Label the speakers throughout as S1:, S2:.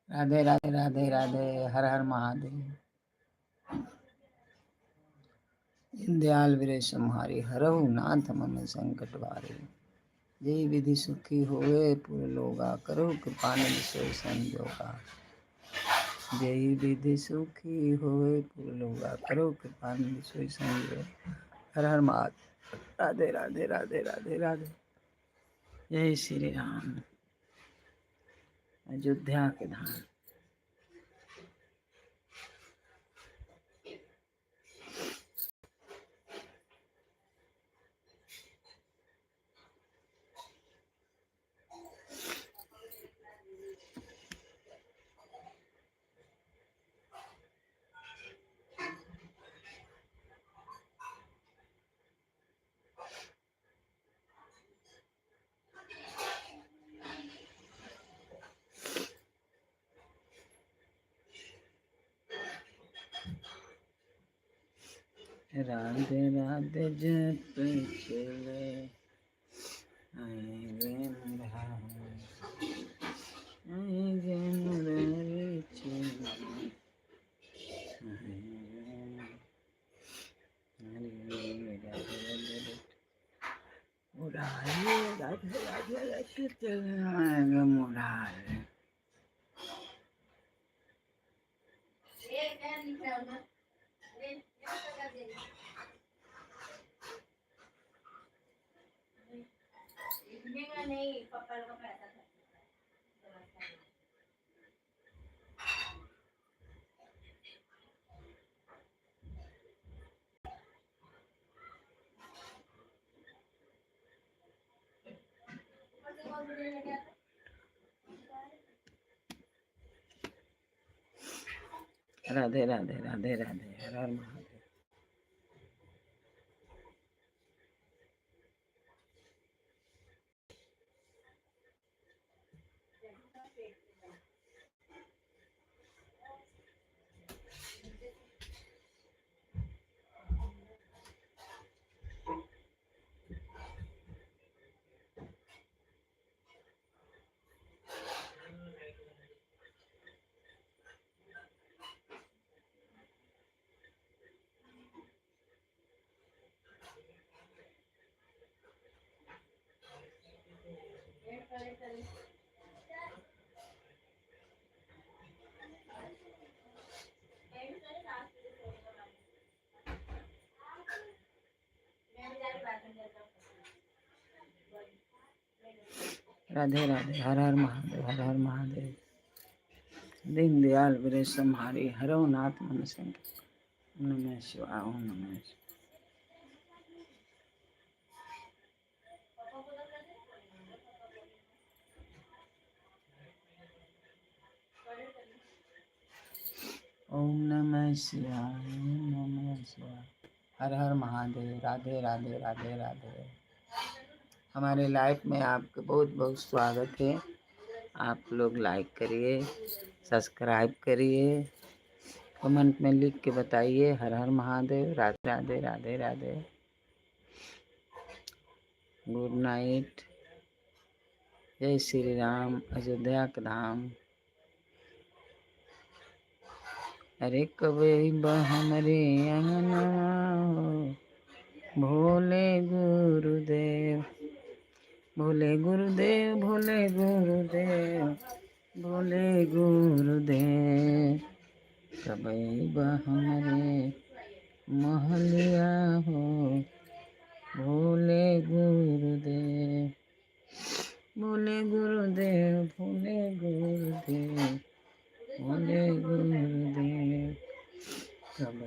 S1: राधे राधे राधे राधे, हर हर महादेव। दयाल वीरे सम्हारी, हरहु नाथ मन संकट वारे। जय विधि सुखी होए पुर लोगा, करो कृपा निधि सोई संजोगा। जय विधि सुखी होए पुर लोगा, करो कृपा निधि सोई संजोगा। हर हर महादेव। राधे राधे राधे राधे राधे। जय श्री राम। अयोध्या के धाम। राधे राधे जप चले आएंगे मुरारी चले मुरारी राधे राधे राधे चले आएंगे मुरारी। राधे राधे राधे राधे, हर हर महादेव। राधे राधे, हर हर महादेव, हर हर महादेव। दीन दयाल वीरे सम्हारी, हरहु नाथ मन संकट। नमः शिवाय, ओम नमः शिवाय। ओम नमः शिवाय, ओम नमः शिवाय। हर हर महादेव। राधे राधे राधे राधे। हमारे लाइफ में आपका बहुत बहुत स्वागत है। आप लोग लाइक करिए, सब्सक्राइब करिए, कमेंट में लिख के बताइए हर हर महादेव। राधे राधे राधे राधे। Good night. जय श्री राम। अयोध्या का धाम। अरे कबे हमरे अंगना भोले गुरुदेव, भोले गुरुदेव, भोले गुरुदेव, भोले गुरुदेव। कबे हमरे महलिया हो भोले गुरुदेव, भोले गुरुदेव, भोले गुरुदेव, भोले गुरुदेव। कब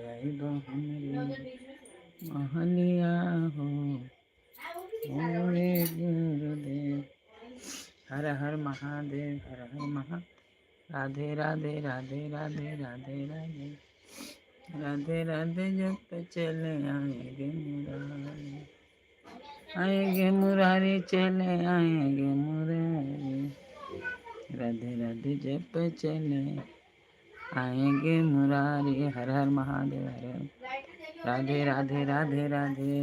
S1: हमरे महलिया हो भोले गुरुदेव। हर हर महादेव, हर हर महा। राधे राधे राधे राधे राधे राधे राधे राधे। जब चले आएंगे मुरारी, आएंगे मुरारी, चले आएंगे मुरारी। राधे राधे जब चले आएंगे मुरारी। हर हर महादेव, हर राधे राधे राधे राधे।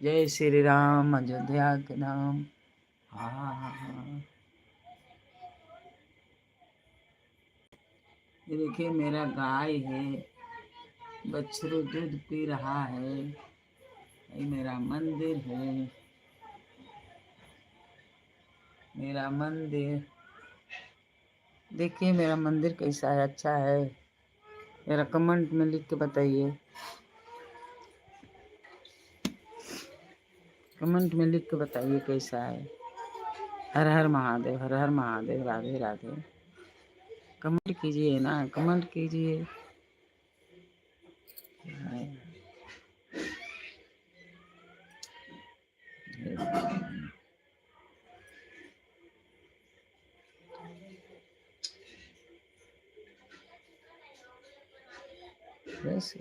S1: जय श्री राम अयोध्या के नाम। हाँ, ये देखिए मेरा गाय है, बछरू दूध पी रहा है। ये मेरा मंदिर है, मेरा मंदिर। देखिए मेरा मंदिर कैसा है, अच्छा है? मेरा कमेंट में लिख के बताइए, कमेंट में लिख के बताइए कैसा है। हर हर महादेव, हर हर महादेव, राधे राधे। कमेंट कीजिए ना, कमेंट कीजिए। बस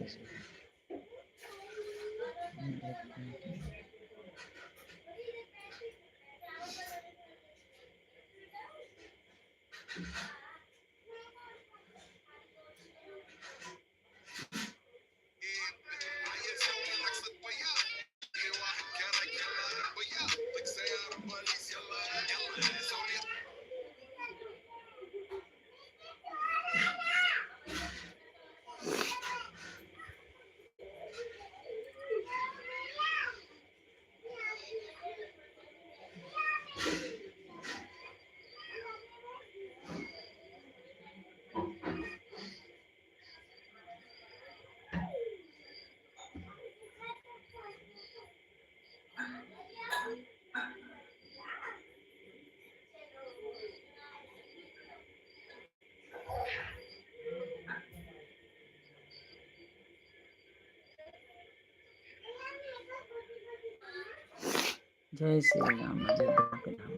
S1: जय श्री राम अयोध्या के नाम।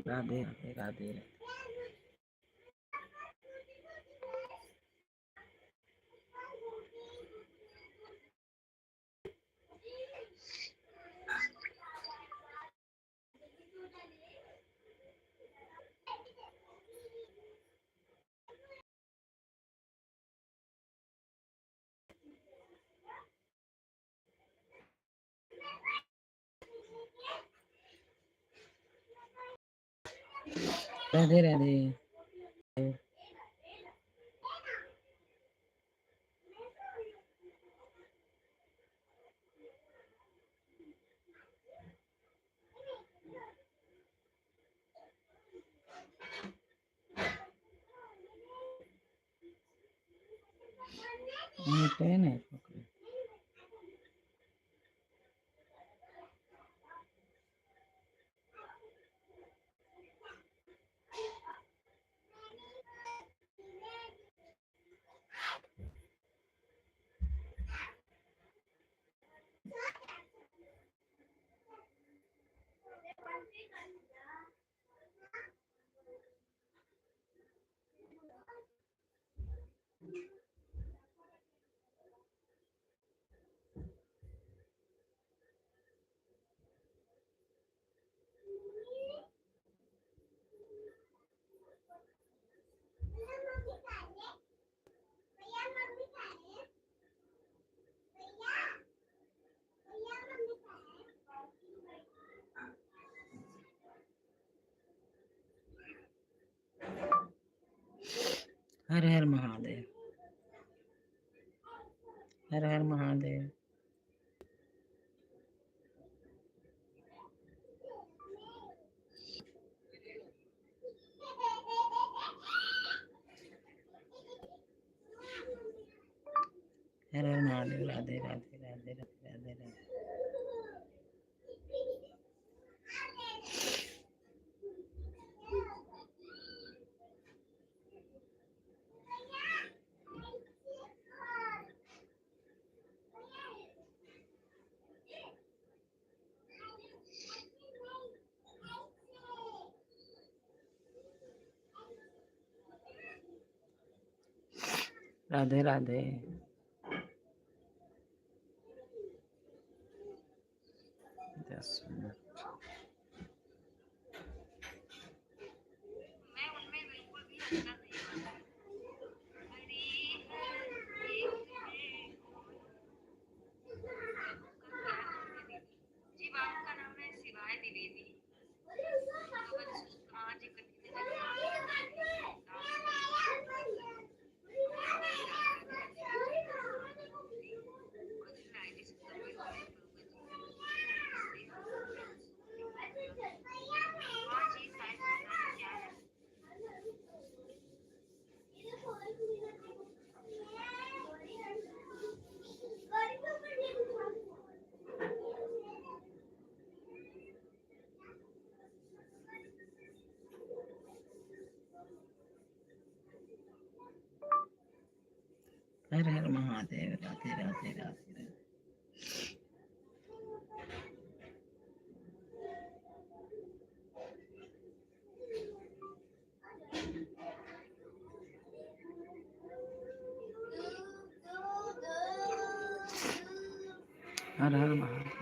S1: राधे राधे राधे राधे राधे। पेन है पकड़े। हर हर महादेव, हर हर महादेव। हर हर महादेव। राधे राधे राधे राधे राधे राधे। राधे राधे। 10 मिनट। हर हर महादेव। राधे राधे राधे राधे। हर हर महादेव।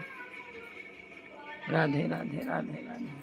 S1: राधे राधे राधे राधे।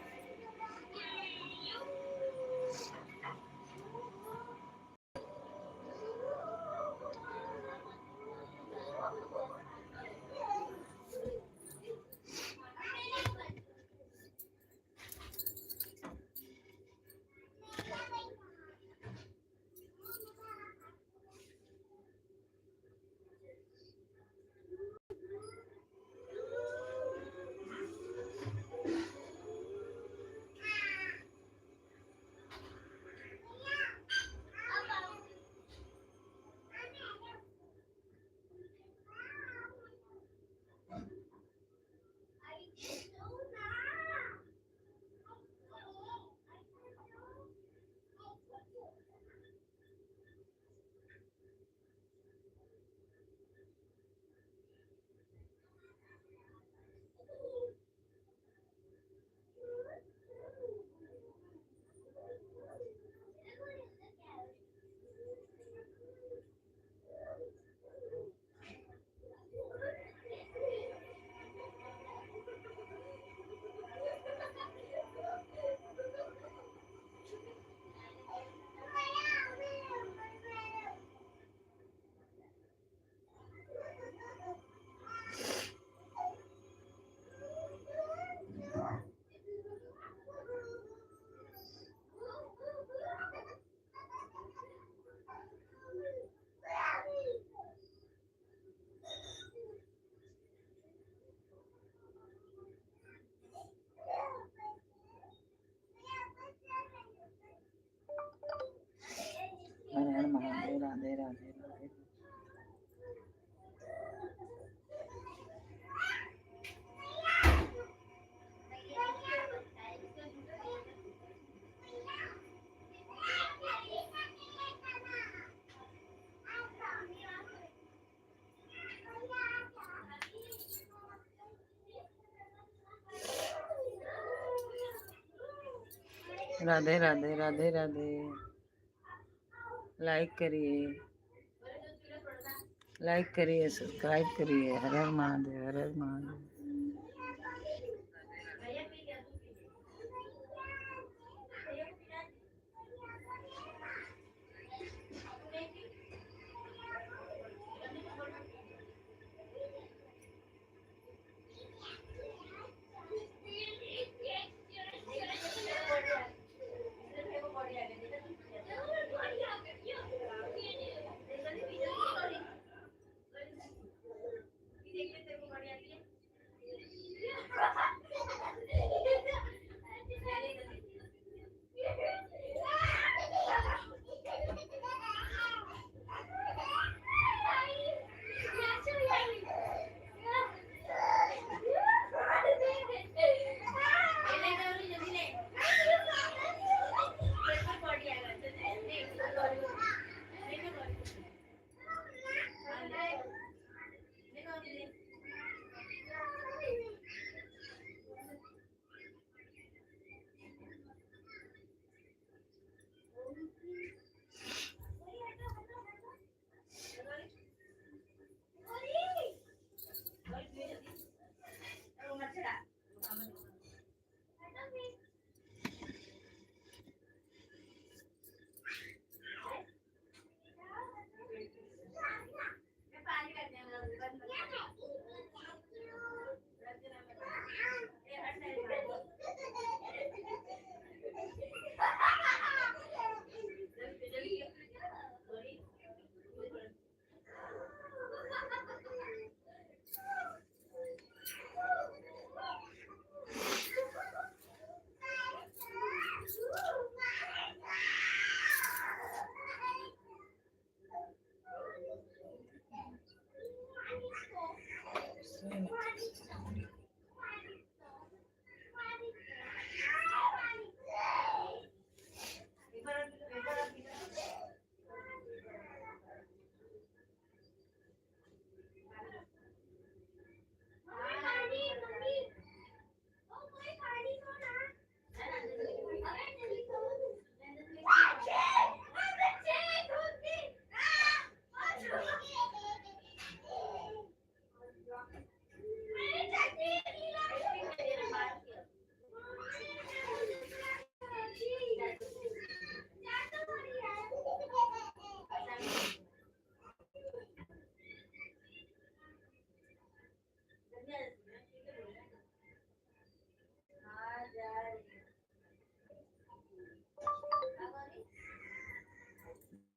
S1: हर हर महादेव। राधे राधे राधे। राधे राधे राधे राधे। लाइक करिए, लाइक करिए, सब्सक्राइब करिए। हर हर महादेव। हर हर महादेव।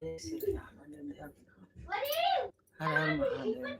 S1: जय श्री राम। हर हर महादेव।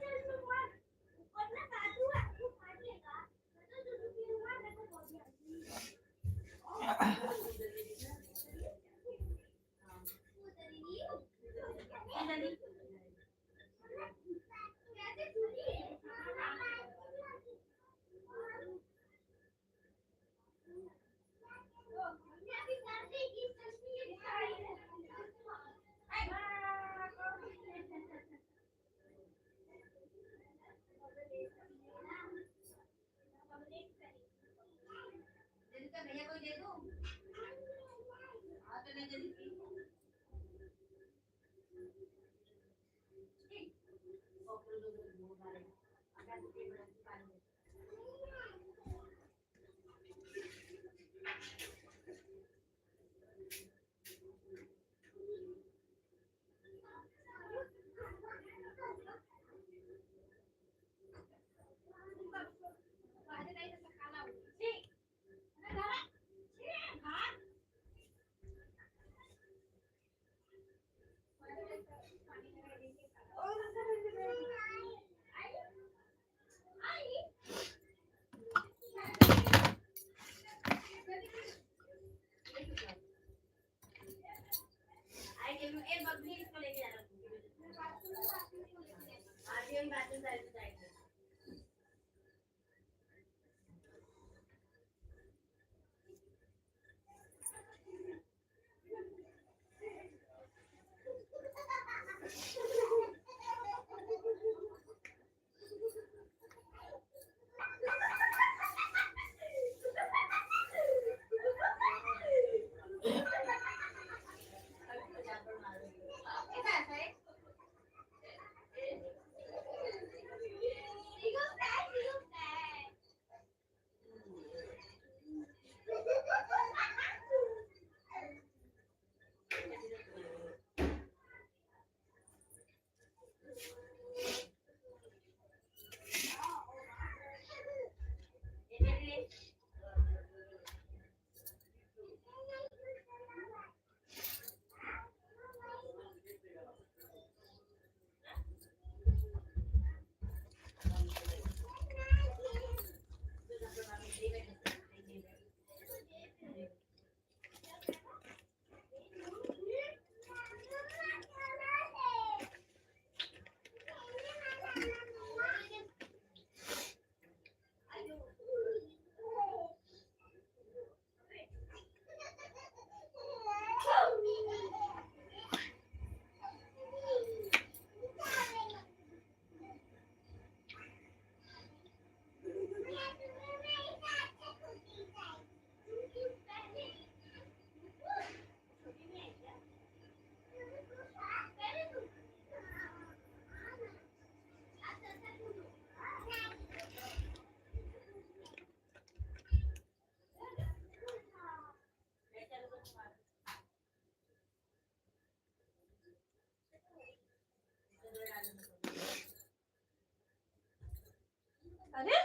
S2: अरे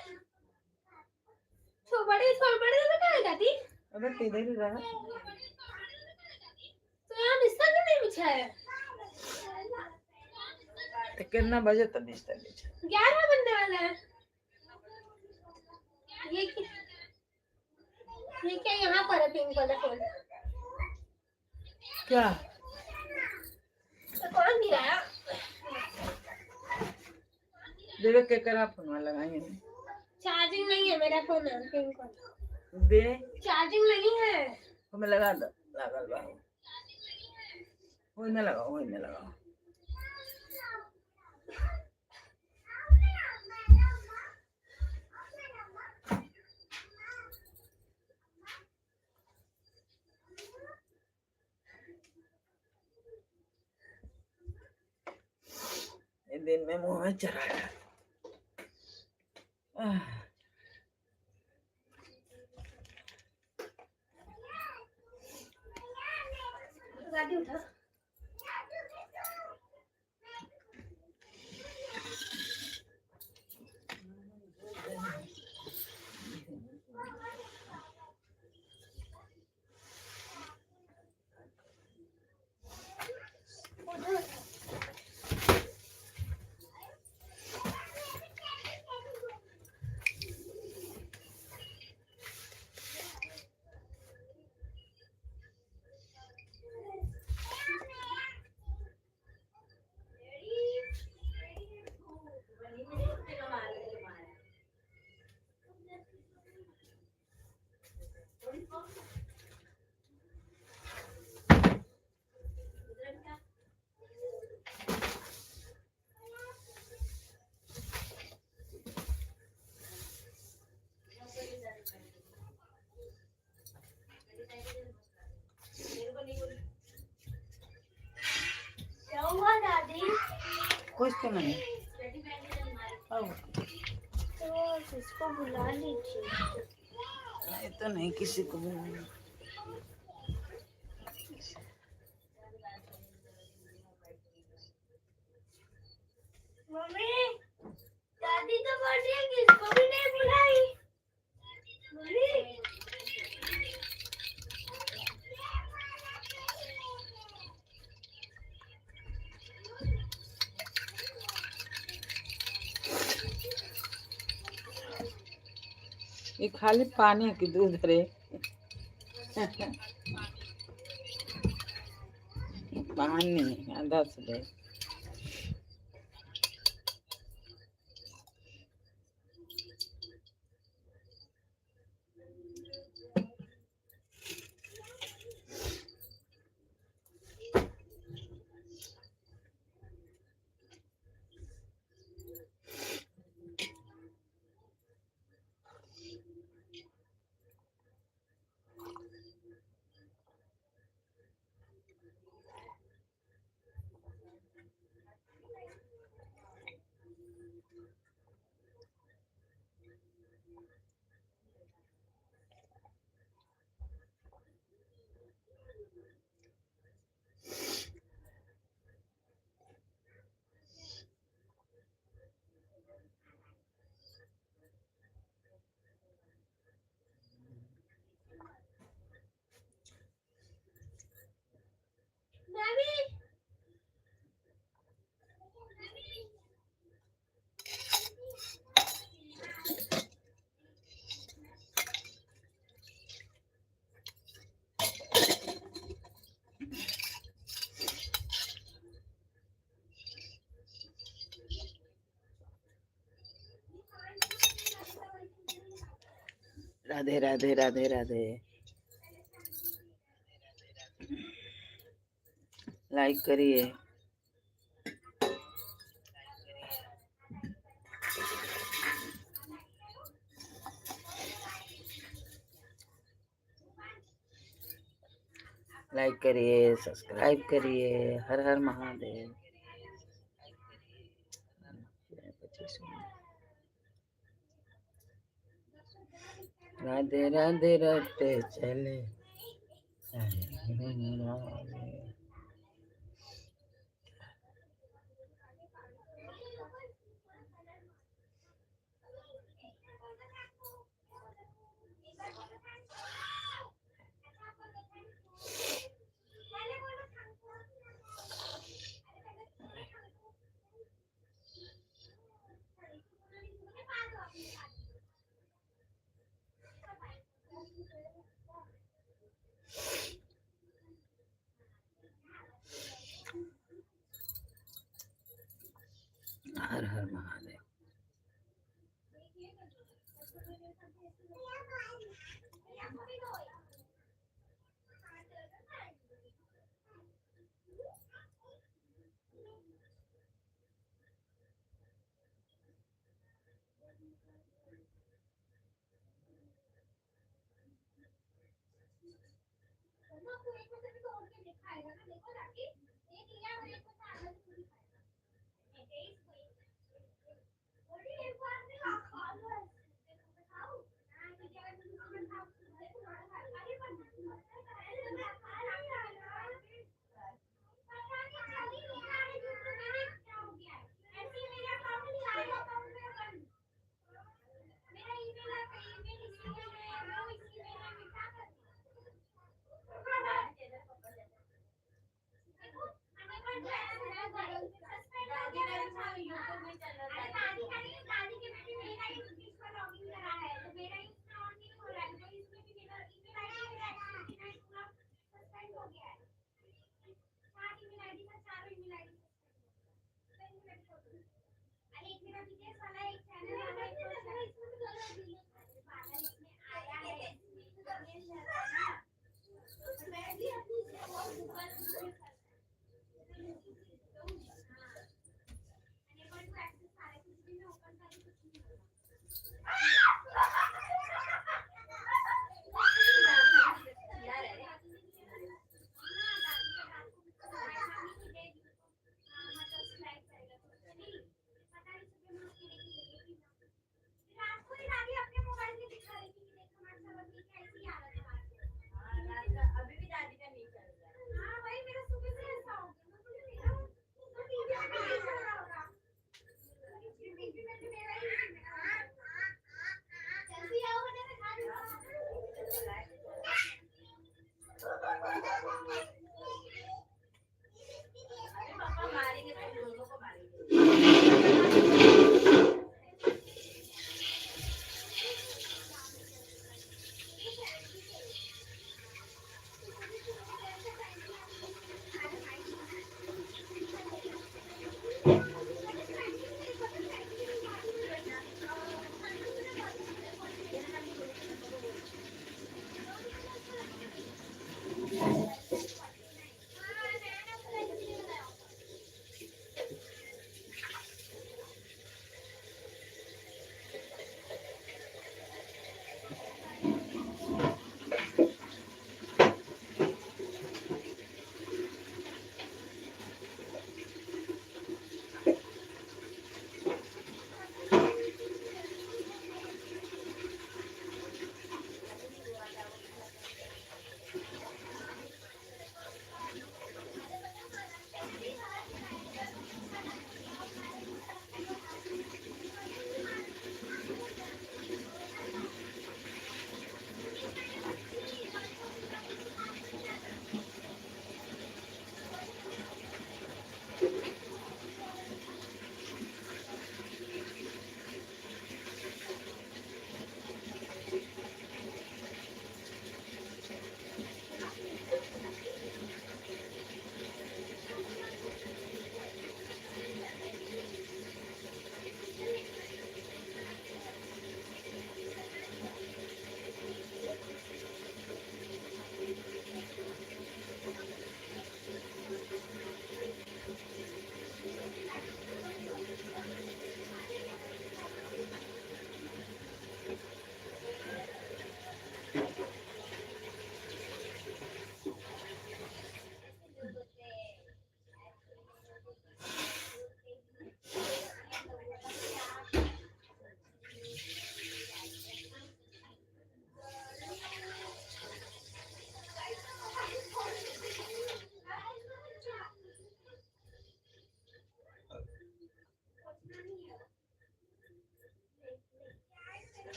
S2: छोड़ बड़े तो कहाँ है दादी?
S1: अबे इधर ही रहा।
S2: तो यहाँ बिस्तर क्यों नहीं बिछा है?
S1: तो कितना बजे तक बिस्तर बिछा?
S2: 11 बनने वाला है। ये क्या यहाँ पर है पिंक वाला फूल?
S1: क्या?
S2: तो कौन गिराया?
S1: देवे के करा फोन लगाएंगे।
S2: चार्जिंग नहीं है मेरा फोन है पिंक वाला।
S1: दे।
S2: चार्जिंग नहीं है।
S1: तो मैं लगा दो। लगा दो। वही में लगाओ, वही में लगाओ। दिन में मुंह में चढ़ाया।
S2: गाड़ी उठा। हुआ दादी?
S1: कुछ तो नहीं।
S2: तो किसको बुला लीजिए।
S1: नहीं तो नहीं, किसी को भी नहीं।
S2: मम्मी, दादी तो बोल रही है किसको भी नहीं बुलाई। मम्मी,
S1: ये खाली पानी की दूध रे। पानी आधा से दे। राधे राधे राधे राधे। लाइक करिए। लाइक करिए, सब्सक्राइब करिए। हर हर महादेव। राधे राधे रटे चले। हर हर महादेव।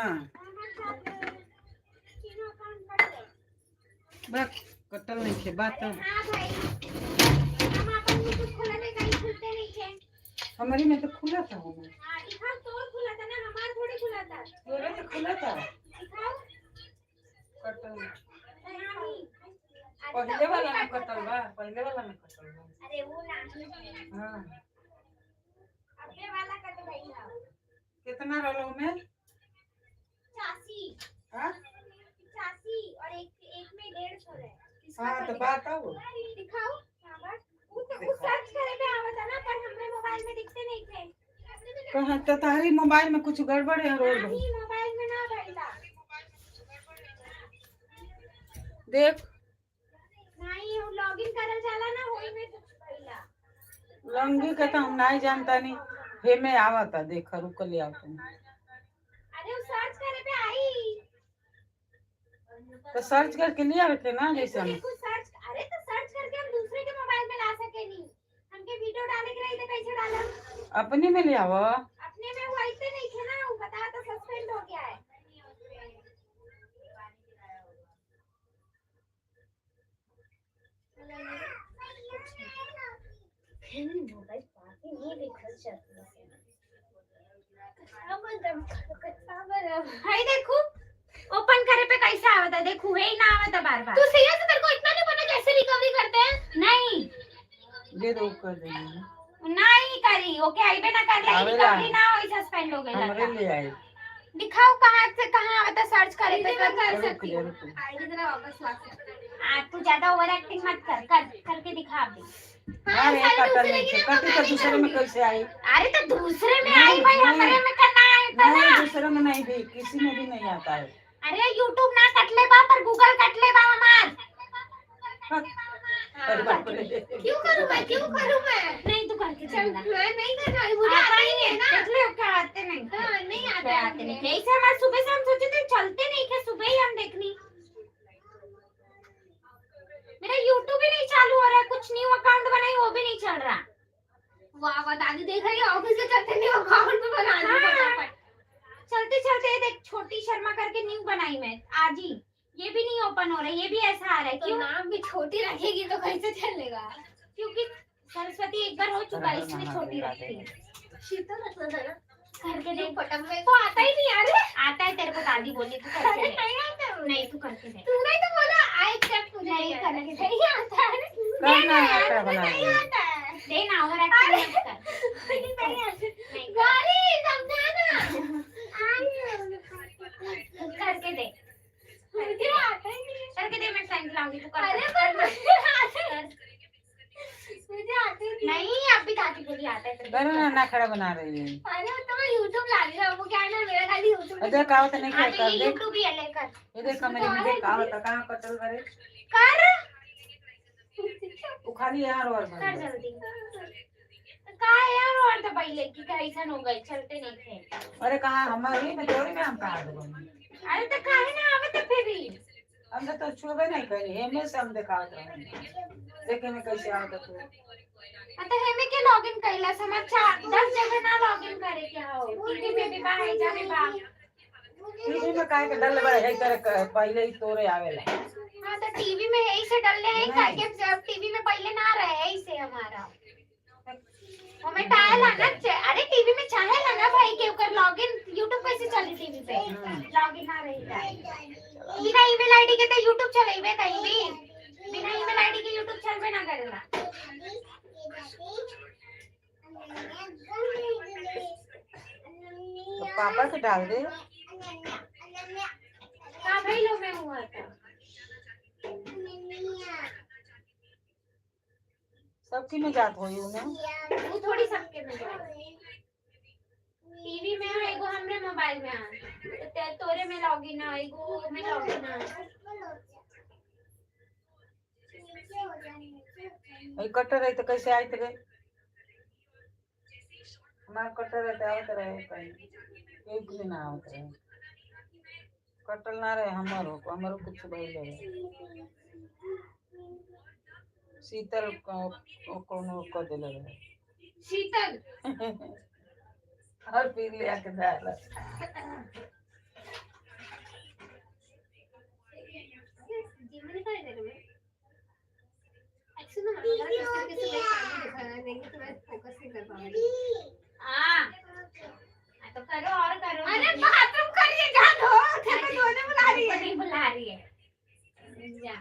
S1: हाँ बस कटल नहीं थे बात
S2: हाँ भाई हम अपन में कुछ खुला नहीं कहीं खुलते नहीं थे
S1: हमारी में तो खुला था वो
S2: हाँ दिखाओ तो खुला था ना हमारा थोड़ी खुला था
S1: तोरे तो खुला था
S2: दिखाओ
S1: कटल
S2: नहीं
S1: पहले वाला में कटल बा पहले वाला में कटल बा
S2: अरे वो नहीं
S1: हाँ
S2: अबे वाला कट गई है
S1: कितना रोलो में
S2: 85
S1: हाँ
S2: 85 और एक में 150 है
S1: हाँ तो बात आओ
S2: दिखाओ वो सर्च करे पे आवा था ना पर हमरे मोबाइल में दिखते नहीं थे
S1: कहाँ तो तारी मोबाइल में कुछ गड़बड़ है रोड
S2: नहीं मोबाइल में ना भइला
S1: देख
S2: नहीं वो लॉगिन करल जाला ना होई में कुछ भइला
S1: लंगी के तो हम नहीं जानता नहीं हे में आवा था देख रुक ले आओ तुम
S2: अरे वो सर्च करे पे आई
S1: तो सर्च करके लिया रखे ना जैसे हम
S2: देखो सर्च अरे तो सर्च करके हम दूसरे के मोबाइल में ला सके नहीं हमके वीडियो डाले के रही तो कैसे डाला
S1: अपने में ले आओ
S2: अपने में वो ऐसे नहीं थे ना वो बता तो सस्पेंड हो गया है मोबाइल पाके नहीं देखल हाय देखो ओपन करे पे कैसा आवता है देखो है ही ना आवता बार बार तू सीरियस तेरे को इतना नहीं पता कैसे रिकवरी करते हैं नहीं
S1: दे दो कर देंगे
S2: नहीं करी ओके आई बे ना कर ले रिकवरी ना होई सस्पेंड हो गई
S1: हमरे ले आए
S2: दिखाओ कहां से कहां आवता सर्च करे पे कर सकती हो
S1: रुक
S2: आईडी तेरा वापस ला तू ज्यादा ओवर एक्टिंग मत कर करके दिखा दे
S1: हाँ ये कटल नहीं थे कटी तो दूसरे में कैसे आई
S2: अरे तो दूसरे में आई भाई हमारे में करना है
S1: नहीं दूसरे में नहीं भी किसी में भी नहीं आता है
S2: अरे YouTube ना कट ले बा पर Google कट ले बा हमार
S1: अरे बाप रे
S2: क्यों करूं मैं नहीं तू करके चल मैं नहीं करना है मुझे आता ही नहीं है ना देख ले क्या आते नहीं हां नहीं आते नहीं ऐसे हमारे सुबह से हम सोचे थे चलते नहीं थे सुबह ही हम देखनी मेरा YouTube ही नहीं चालू हो रहा है कुछ न्यू अकाउंट बनाई वो भी नहीं चल रहा वाह वाह दादी देख रही है ऑफिस से चलते न्यू अकाउंट पे बना ली फटाफट चलते चलते देख छोटी शर्मा करके न्यू बनाई मैं आज ही ये भी नहीं ओपन हो रहा है ये भी ऐसा आ रहा है क्यों नाम भी छोटी रखेगी तो कैसे चलेगा क्योंकि सरस्वती एक बार हो चुका है इसलिए छोटी रखी है शीतल रखना था ना करके देख पटम में तो आता ही नहीं यार आता है तेरे को दादी बोली तू करके दे नहीं तू करके दे तूने तो बोला आई एक्सेप्ट तुझे नहीं करके नहीं आता है
S1: करना आता बना
S2: दे ना ओवर एक्टिंग मत कर गाड़ी समझा ना करके दे मुझे आता ही नहीं करके दे मैं फ्रेंड लाऊंगी तू कर अरे पर मुझे आते नहीं अभी दादी बोली आता है तेरे
S1: करना ना खड़ा बना रही है
S2: अरे तो मैं YouTube ला रही हूं वो क्या है ना मेरा खाली YouTube
S1: देख आवत नहीं क्या कर दे
S2: YouTube ही है लेकर
S1: ये देख मेरे में देख आवत कहां कटल करे
S2: कर
S1: वो खाली यार और
S2: कर जल्दी का यार और तो पहले की कैसन हो गई चलते नहीं थे
S1: अरे कहां हमारी में थोड़ी में हम कहां दे
S2: अरे तो काहे ना आवे तो फिर भी
S1: हम तो छुबे नहीं करी हेमे से हम दिखावत रहे देखे में कैसे आवत तू
S2: मतलब हेमे के लॉगिन कैला समझ 10 जगह ना लॉगिन करे क्या हो टीवी में भी बाहर जाने बा
S1: टीवी में काहे के डल बड़े है तरह पहले ही तोरे आवेला
S2: हां तो टीवी में यही से डलने है काहे के जब टीवी में पहले ना रहे ऐसे हमारा हमें टाइल आना अरे टीवी में चाहेला ना भाई के ऊपर लॉगिन YouTube कैसे चले टीवी पे लॉगिन ना रही बिना ईमेल आईडी के तो YouTube चलेबे कहीं भी बिना ईमेल आईडी के YouTube चलबे ना करेला
S1: तो पापा से डाल दे
S2: का भाई लो मैं हुआ था
S1: सबकी में जात होई उन्हें
S2: वो थोड़ी सबके में टीवी में है एगो हमरे मोबाइल में है तो तोरे में लॉगिन है एगो में लॉगिन है
S1: ये कटर है तो कैसे आई थे हमारा कटर रहते आवत रहे कहीं एक भी ना आवत रहे कटल ना रहे हमारो कुछ भइल रहे शीतल कोनो को दिल रहे
S2: शीतल
S1: और फिर ले आके डाल
S2: दिखाई दे रहा है। एक्चुअली ना अगर किस तरीके से मैं काम दिखा देंगे तो मैं फोकस नहीं कर पाऊंगी। हाँ तो करो और करो। अरे बाथरूम करिए जा दो। तेरे को धोने बुला रही है। नहीं बुला रही है। जा।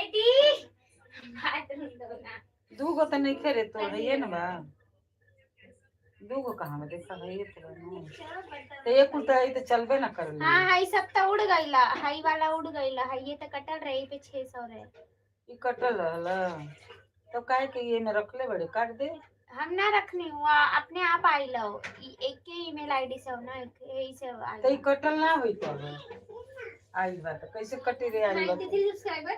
S2: एटी बाथरूम धोना।
S1: दूगो तो नहीं करे तो रहिए ना बा। दूगो कहाँ में देखा है ये तो एक उल्टा है तो चलबे ना कर ले।
S2: हाँ हाई सब तो उड़ गईला। हाई वाला उड़ गईला। हाई ये तो कटल रही पे 600 रहे।
S1: ये कटल रहला तो काहे के ये में रख ले बड़े काट दे।
S2: हम ना रखनी हुआ अपने आप आई लो। एक के ईमेल आईडी से हो ना एक यही से आई।
S1: तो ये कटल ना होई तो आई बात कैसे कटी रे आई बात
S2: 93 सब्सक्राइबर।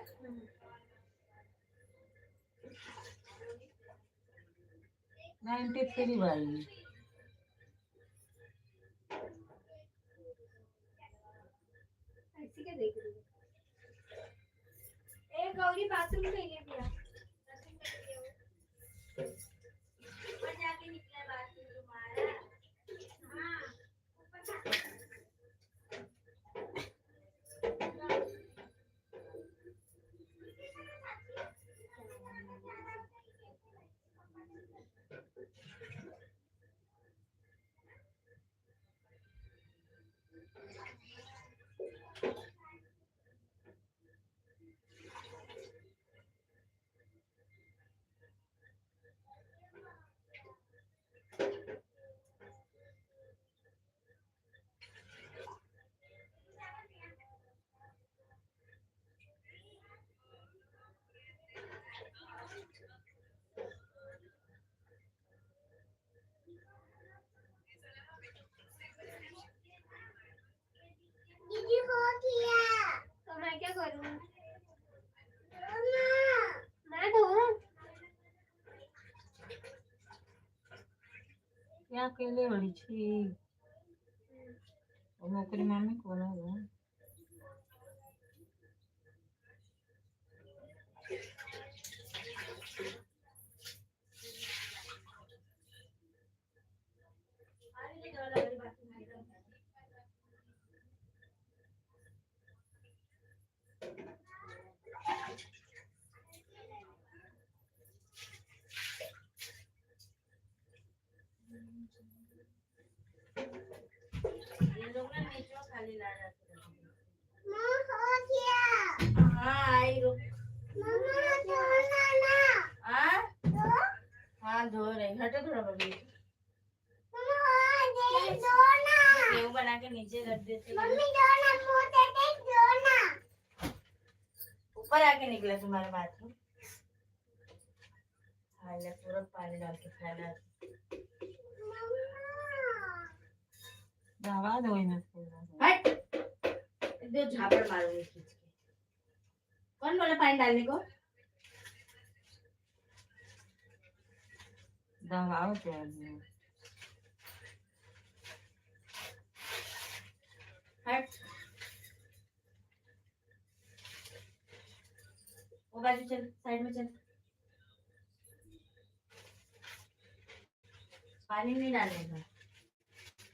S1: 93 भाई।
S2: ऐसी क्या देख रही है? ए गौरी बाथरूम के लिए दिया। ऊपर जाके निकला बाथरूम तुम्हारा। हाँ ऊपर जा। दीदी हो गया तो मैं क्या करूं? मैं धोऊं?
S1: क्या अकेले बड़ी छी और नौकरी मामी को ना हो। ये लोग ना नीचे खाली ला जाते हैं।
S2: मां हो गया।
S1: हाँ आई रुक।
S2: मम्मा धोना ना।
S1: हाँ हाँ धो रही हटो थोड़ा बबी।
S2: मम्मा दे धोना।
S1: गेहूं बना के नीचे रख देते।
S2: मम्मी धोना मुंह से धोना।
S1: ऊपर आके निकला तुम्हारे बाथरूम। हाँ ले पूरा पानी डाल के फैला। दवा दो इन्हें पूरा। हट दो झापड़ मारूंगी खींच के। कौन बोला पानी डालने को? दवाओ तो हट वो बाजू चल साइड में चल। पानी नहीं डालने का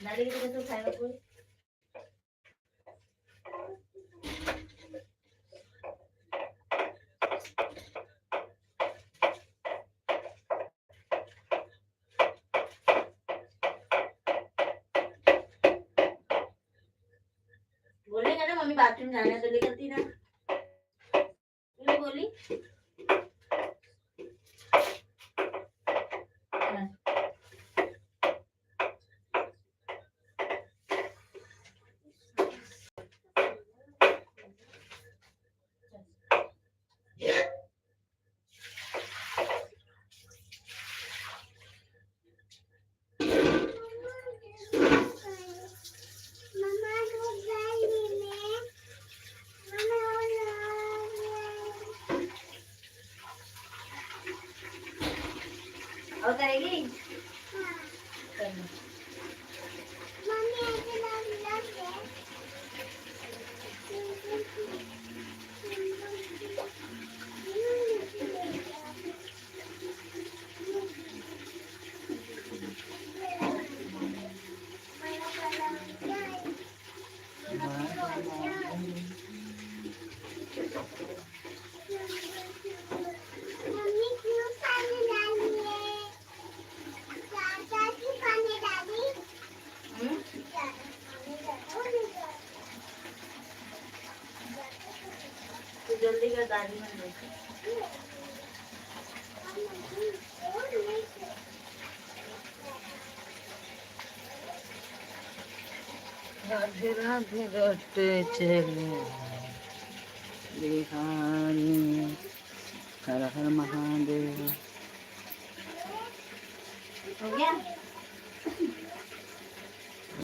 S1: डालेगी तो कैसे खाएगा कोई। बोलेगा ना मम्मी बाथरूम जाना है तो ले करती ना तूने बोली। और करेगी करना। राधे राधे रटे चले बिहारी, हर हर महादेव।
S2: हो गया